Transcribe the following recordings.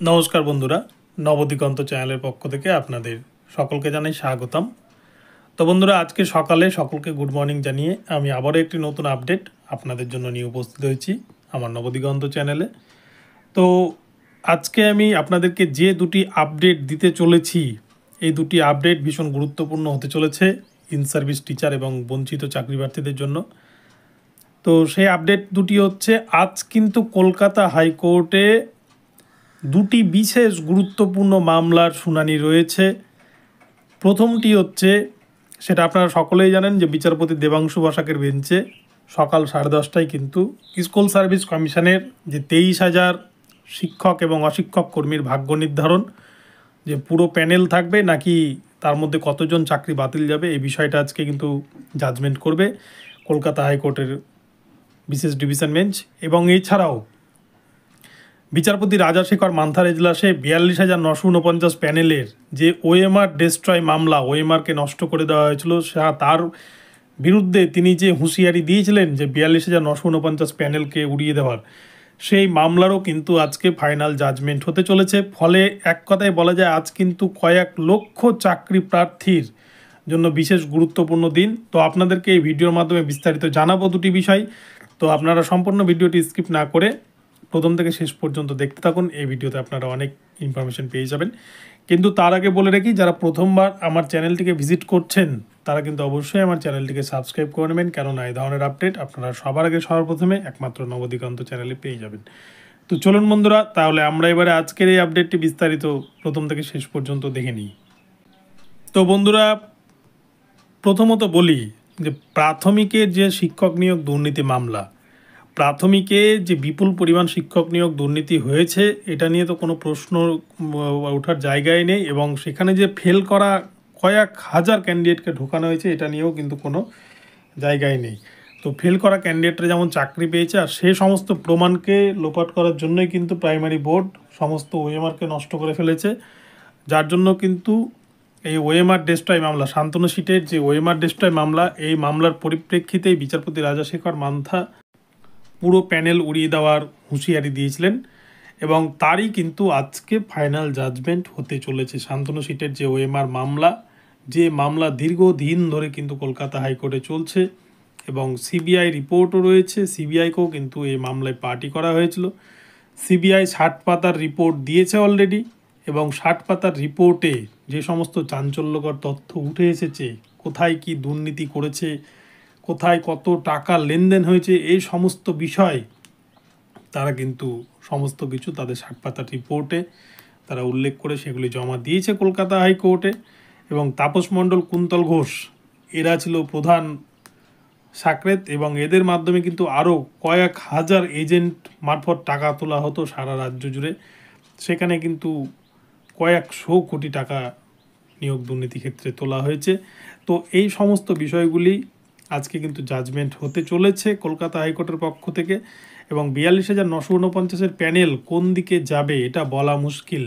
নমস্কার বন্ধুরা, নবদিগন্ত চ্যানেলের পক্ষ থেকে আপনাদের সকলকে জানাই স্বাগতম। তো বন্ধুরা, আজকে সকালে সকলকে গুড মর্নিং জানিয়ে আমি আবারও একটি নতুন আপডেট আপনাদের জন্য নিয়ে উপস্থিত হয়েছি আমার নবদিগন্ত চ্যানেলে। তো আজকে আমি আপনাদেরকে যে দুটি আপডেট দিতে চলেছি, এই দুটি আপডেট ভীষণ গুরুত্বপূর্ণ হতে চলেছে ইন সার্ভিস টিচার এবং বঞ্চিত চাকরি প্রার্থীদের জন্য। তো সেই আপডেট দুটি হচ্ছে, আজ কিন্তু কলকাতা হাইকোর্টে দুটি বিশেষ গুরুত্বপূর্ণ মামলার শুনানি রয়েছে। প্রথমটি হচ্ছে, সেটা আপনারা সকলেই জানেন যে বিচারপতি দেবাংশু বসাকের বেঞ্চে সকাল 10:30টায় কিন্তু স্কুল সার্ভিস কমিশনের যে 23,000 শিক্ষক এবং অশিক্ষক কর্মীর ভাগ্য নির্ধারণ, যে পুরো প্যানেল থাকবে নাকি তার মধ্যে কতজন চাকরি বাতিল যাবে, এই বিষয়টা আজকে কিন্তু জাজমেন্ট করবে কলকাতা হাইকোর্টের বিশেষ ডিভিশন বেঞ্চ। এবং এছাড়াও বিচারপতি রাজাশেখর মান্থার এজলাসে 42,949 প্যানেলের যে ওএমআর ডেস্ট্রয় মামলা, ওএমআরকে নষ্ট করে দেওয়া হয়েছিল, তার বিরুদ্ধে তিনি যে হুঁশিয়ারি দিয়েছিলেন যে 42,949 প্যানেলকে উড়িয়ে দেওয়ার, সেই মামলারও কিন্তু আজকে ফাইনাল জাজমেন্ট হতে চলেছে। ফলে এক কথায় বলা যায়, আজ কিন্তু কয়েক লক্ষ চাকরি প্রার্থীর জন্য বিশেষ গুরুত্বপূর্ণ দিন। তো আপনাদেরকে এই ভিডিওর মাধ্যমে বিস্তারিত জানাবো দুটি বিষয়। তো আপনারা সম্পূর্ণ ভিডিওটি স্কিপ না করে প্রথম থেকে শেষ পর্যন্ত দেখতে থাকুন। এই ভিডিওতে আপনারা অনেক ইনফরমেশন পেয়ে যাবেন। কিন্তু তার আগে বলে রাখি, যারা প্রথমবার আমার চ্যানেলটিকে ভিজিট করছেন তারা কিন্তু অবশ্যই আমার চ্যানেলটিকে সাবস্ক্রাইব করে নেবেন, কেননা এই ধরনের আপডেট আপনারা সবার আগে সবার প্রথমে একমাত্র নবদিগন্ত চ্যানেলে পেয়ে যাবেন। তো চলুন বন্ধুরা, তাহলে আমরা এবারে আজকের এই আপডেটটি বিস্তারিত প্রথম থেকে শেষ পর্যন্ত দেখে নিই। তো বন্ধুরা, প্রথমত বলি যে প্রাথমিকের যে শিক্ষক নিয়োগ দুর্নীতি মামলা, প্রাথমিকে যে বিপুল পরিমাণ শিক্ষক নিয়োগ দুর্নীতি হয়েছে, এটা নিয়ে তো কোনো প্রশ্ন ওঠার জায়গায় নেই। এবং সেখানে যে ফেল করা কয়েক হাজার ক্যান্ডিডেটকে ঢোকানো হয়েছে, এটা নিয়েও কিন্তু কোনো জায়গায় নেই। তো ফেল করা ক্যান্ডিডেটরা যেমন চাকরি পেয়েছে, আর সেই সমস্ত প্রমাণকে লোপাট করার জন্যই কিন্তু প্রাইমারি বোর্ড সমস্ত ওএমআরকে নষ্ট করে ফেলেছে। যার জন্য কিন্তু এই ওএমআর ডেস্ট্রয় মামলা, শান্তনু সিটের যে ওএমআর ডেস্ট্রয় মামলা, এই মামলার পরিপ্রেক্ষিতেই বিচারপতি রাজাশেখর মান্থা পুরো প্যানেল উড়িয়ে দেওয়ার হুঁশিয়ারি দিয়েছিলেন। এবং তারই কিন্তু আজকে ফাইনাল জাজমেন্ট হতে চলেছে। শান্তনু সিটের যে ওএমআর মামলা, যে মামলা দীর্ঘদিন ধরে কিন্তু কলকাতা হাইকোর্টে চলছে এবং সিবিআই রিপোর্টও রয়েছে, সিবিআইকেও কিন্তু এই মামলায় পার্টি করা হয়েছিল। সিবিআই 60 পাতার রিপোর্ট দিয়েছে অলরেডি, এবং 60 পাতার রিপোর্টে যে সমস্ত চাঞ্চল্যকর তথ্য উঠে এসেছে, কোথায় কি দুর্নীতি করেছে, কোথায় কত টাকা লেনদেন হয়েছে, এই সমস্ত বিষয় তারা কিন্তু সমস্ত কিছু তাদের 60 পাতার রিপোর্টে তারা উল্লেখ করে সেগুলি জমা দিয়েছে কলকাতা হাইকোর্টে। এবং তাপস মণ্ডল, কুন্তল ঘোষ, এরা ছিল প্রধান সাকরেত, এবং এদের মাধ্যমে কিন্তু আরও কয়েক হাজার এজেন্ট মারফত টাকা তোলা হতো সারা রাজ্য জুড়ে। সেখানে কিন্তু কয়েকশো কোটি টাকা নিয়োগ দুর্নীতি ক্ষেত্রে তোলা হয়েছে। তো এই সমস্ত বিষয়গুলি আজকে কিন্তু জাজমেন্ট হতে চলেছে কলকাতা হাইকোর্টের পক্ষ থেকে। এবং 42,949 প্যানেল কোন দিকে যাবে এটা বলা মুশকিল।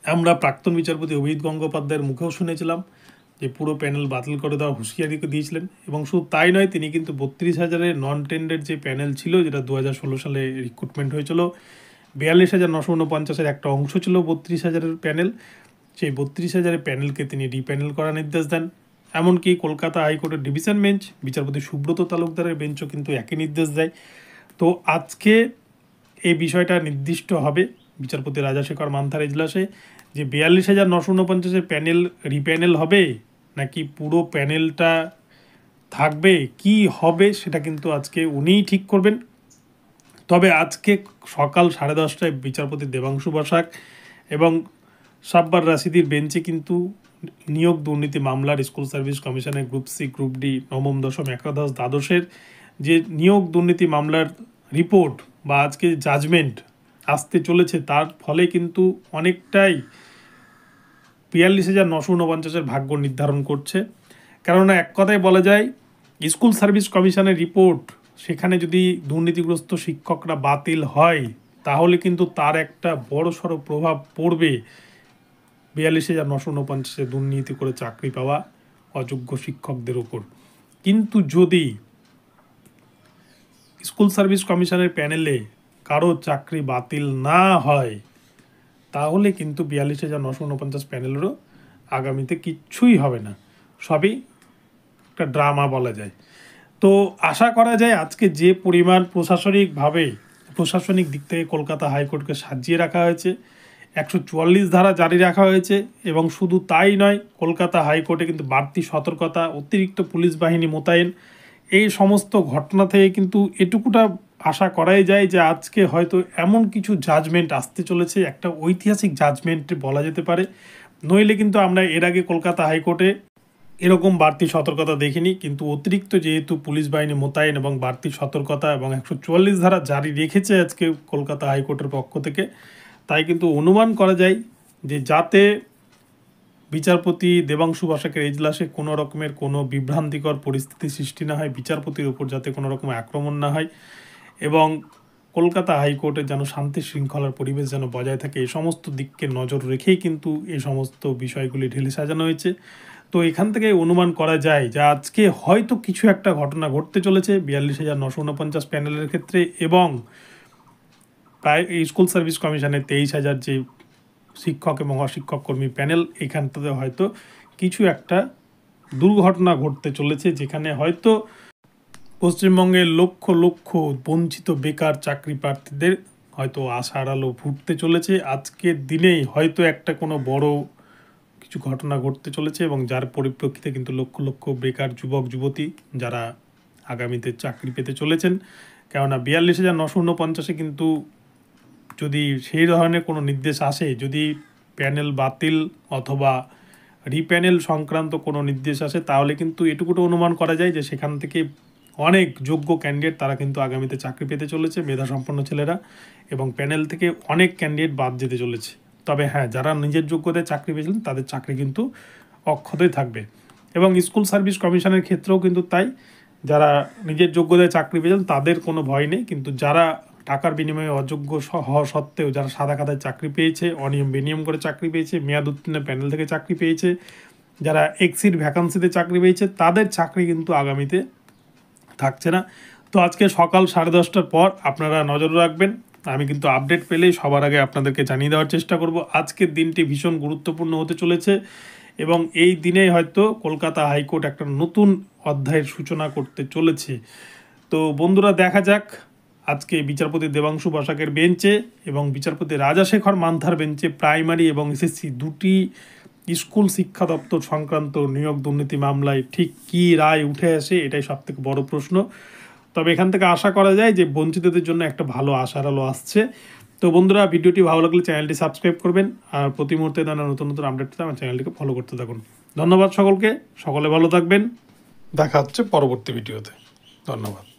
আমরা প্রাক্তন বিচারপতি অভিজিৎ গঙ্গোপাধ্যায়ের মুখেও শুনেছিলাম যে পুরো প্যানেল বাতিল করে দেওয়ার হুঁশিয়ারি দিয়েছিলেন। এবং শুধু তাই নয়, তিনি কিন্তু 32,000-এর নন টেন্ডার যে প্যানেল ছিল, যেটা 2016 সালে রিক্রুটমেন্ট হয়েছিল, 42,949-এর একটা অংশ ছিল 32,000-এর প্যানেল, সেই 32,000-এর প্যানেলকে তিনি রিপ্যানেল করার নির্দেশ দেন। এমনকি কলকাতা হাইকোর্টের ডিভিশন বেঞ্চ, বিচারপতি সুব্রত তালুকদারের বেঞ্চও কিন্তু একই নির্দেশ দেয়। তো আজকে এই বিষয়টা নির্দিষ্ট হবে বিচারপতি রাজাশেখর মান্থার এজলাসে, যে 42,949-এর প্যানেল রিপ্যানেল হবে নাকি পুরো প্যানেলটা থাকবে, কি হবে সেটা কিন্তু আজকে উনিই ঠিক করবেন। তবে আজকে সকাল 10:30টায় বিচারপতি দেবাংশু বসাক এবং সাব্বার রাশিদির বেঞ্চে কিন্তু নিয়োগ দুর্নীতি মামলার স্কুল সার্ভিস কমিশনের গ্রুপ সি, গ্রুপ ডি, নবম, দশম, একাদশ, দ্বাদশের যে নিয়োগ দুর্নীতি মামলার রিপোর্ট বা আজকে জাজমেন্ট আসতে চলেছে, তার ফলে কিন্তু অনেকটাই 42,949-এর ভাগ্য নির্ধারণ করছে। কেননা এক কথায় বলা যায়, স্কুল সার্ভিস কমিশনের রিপোর্ট, সেখানে যদি দুর্নীতিগ্রস্ত শিক্ষকরা বাতিল হয়, তাহলে কিন্তু তার একটা বড়সড় প্রভাব পড়বে 42,949-এ দুর্নীতি করে চাকরি পাওয়া অযোগ্য শিক্ষকদের ওপর। কিন্তু যদি স্কুল সার্ভিস কমিশনের প্যানেলে কারো চাকরি বাতিল না হয়, তাহলে কিন্তু 42,949 প্যানেলেরও আগামীতে কিচ্ছুই হবে না, সবই একটা ড্রামা বলা যায়। তো আশা করা যায় আজকে যে পরিমাণ প্রশাসনিক দিক থেকে কলকাতা হাইকোর্টকে সাজিয়ে রাখা হয়েছে, 144 ধারা জারি রাখা হয়েছে, এবং শুধু তাই নয়, কলকাতা হাইকোর্টে কিন্তু বাড়তি সতর্কতা, অতিরিক্ত পুলিশ বাহিনী মোতায়েন, এই সমস্ত ঘটনা থেকে কিন্তু এটুকুটা আশা করাই যায় যে আজকে হয়তো এমন কিছু জাজমেন্ট আসতে চলেছে, একটা ঐতিহাসিক জাজমেন্ট বলা যেতে পারে। নইলে কিন্তু আমরা এর আগে কলকাতা হাইকোর্টে এরকম বাড়তি সতর্কতা দেখিনি, কিন্তু অতিরিক্ত যেহেতু পুলিশ বাহিনী মোতায়েন এবং বাড়তি সতর্কতা এবং 144 ধারা জারি রেখেছে আজকে কলকাতা হাইকোর্টের পক্ষ থেকে, তাই কিন্তু অনুমান করা যায় যে যাতে বিচারপতি দেবাংশু বসাকের এজলাসে কোনো রকমের কোনো বিভ্রান্তিকর পরিস্থিতি সৃষ্টি না হয়, বিচারপতির উপর যাতে কোনো রকম আক্রমণ না হয়, এবং কলকাতা হাইকোর্টে যেন শান্তি শৃঙ্খলার পরিবেশ যেন বজায় থাকে, এই সমস্ত দিককে নজর রেখেই কিন্তু এই সমস্ত বিষয়গুলি ঢেলে সাজানো হয়েছে। তো এখান থেকে অনুমান করা যায় যে আজকে হয়তো কিছু একটা ঘটনা ঘটতে চলেছে 42,949 প্যানেলের ক্ষেত্রে, এবং প্রায় স্কুল সার্ভিস কমিশনের 23,000 যে শিক্ষক এবং অশিক্ষক কর্মী প্যানেল, এখানটাতে হয়তো কিছু একটা দুর্ঘটনা ঘটতে চলেছে, যেখানে হয়তো পশ্চিমবঙ্গের লক্ষ লক্ষ বঞ্চিত বেকার চাকরি প্রার্থীদের হয়তো আশার আলো ফুটতে চলেছে। আজকের দিনেই হয়তো একটা কোনো বড় কিছু ঘটনা ঘটতে চলেছে, এবং যার পরিপ্রেক্ষিতে কিন্তু লক্ষ লক্ষ বেকার যুবক যুবতী যারা আগামীতে চাকরি পেতে চলেছেন, কেননা 42,949 কিন্তু যদি সেই ধরনের কোনো নির্দেশ আসে, যদি প্যানেল বাতিল অথবা রিপ্যানেল সংক্রান্ত কোনো নির্দেশ আসে, তাহলে কিন্তু এটুকুটো অনুমান করা যায় যে সেখান থেকে অনেক যোগ্য ক্যান্ডিডেট তারা কিন্তু আগামীতে চাকরি পেতে চলেছে, মেধাসম্পন্ন ছেলেরা, এবং প্যানেল থেকে অনেক ক্যান্ডিডেট বাদ যেতে চলেছে। তবে হ্যাঁ, যারা নিজের যোগ্যতায় চাকরি পেয়েছিলেন তাদের চাকরি কিন্তু অক্ষতই থাকবে, এবং স্কুল সার্ভিস কমিশনের ক্ষেত্রেও কিন্তু তাই, যারা নিজের যোগ্যতায় চাকরি পেয়েছেন তাদের কোনো ভয় নেই, কিন্তু যারা টাকার বিনিময়ে অযোগ্য হওয়া সত্ত্বেও যারা সাদা খাতায় চাকরি পেয়েছে, অনিয়ম বেনিয়ম করে চাকরি পেয়েছে, মেয়াদ উত্তীর্ণ প্যানেল থেকে চাকরি পেয়েছে, যারা এক্সিট ভ্যাকান্সিতে চাকরি পেয়েছে, তাদের চাকরি কিন্তু আগামীতে থাকছে না। তো আজকে সকাল 10:30টার পর আপনারা নজর রাখবেন, আমি কিন্তু আপডেট পেলেই সবার আগে আপনাদেরকে জানিয়ে দেওয়ার চেষ্টা করব। আজকের দিনটি ভীষণ গুরুত্বপূর্ণ হতে চলেছে, এবং এই দিনেই হয়তো কলকাতা হাইকোর্ট একটা নতুন অধ্যায়ের সূচনা করতে চলেছে। তো বন্ধুরা, দেখা যাক আজকে বিচারপতি দেবাংশু বসাকের বেঞ্চে এবং বিচারপতি রাজাশেখর মান্থার বেঞ্চে প্রাইমারি এবং এসএসসি দুটি স্কুল শিক্ষা দপ্তর সংক্রান্ত নিয়োগ দুর্নীতি মামলায় ঠিক কী রায় উঠে আসে, এটাই সবথেকে বড় প্রশ্ন। তবে এখান থেকে আশা করা যায় যে বঞ্চিতদের জন্য একটা ভালো আশার আলো আসছে। তো বন্ধুরা, ভিডিওটি ভালো লাগলে চ্যানেলটি সাবস্ক্রাইব করবেন, আর প্রতি মুহূর্তে নানা নতুন নতুন আপডেট পেতে আমার চ্যানেলটিকে ফলো করতে থাকুন। ধন্যবাদ সকলকে, সকলে ভালো থাকবেন, দেখা হচ্ছে পরবর্তী ভিডিওতে। ধন্যবাদ।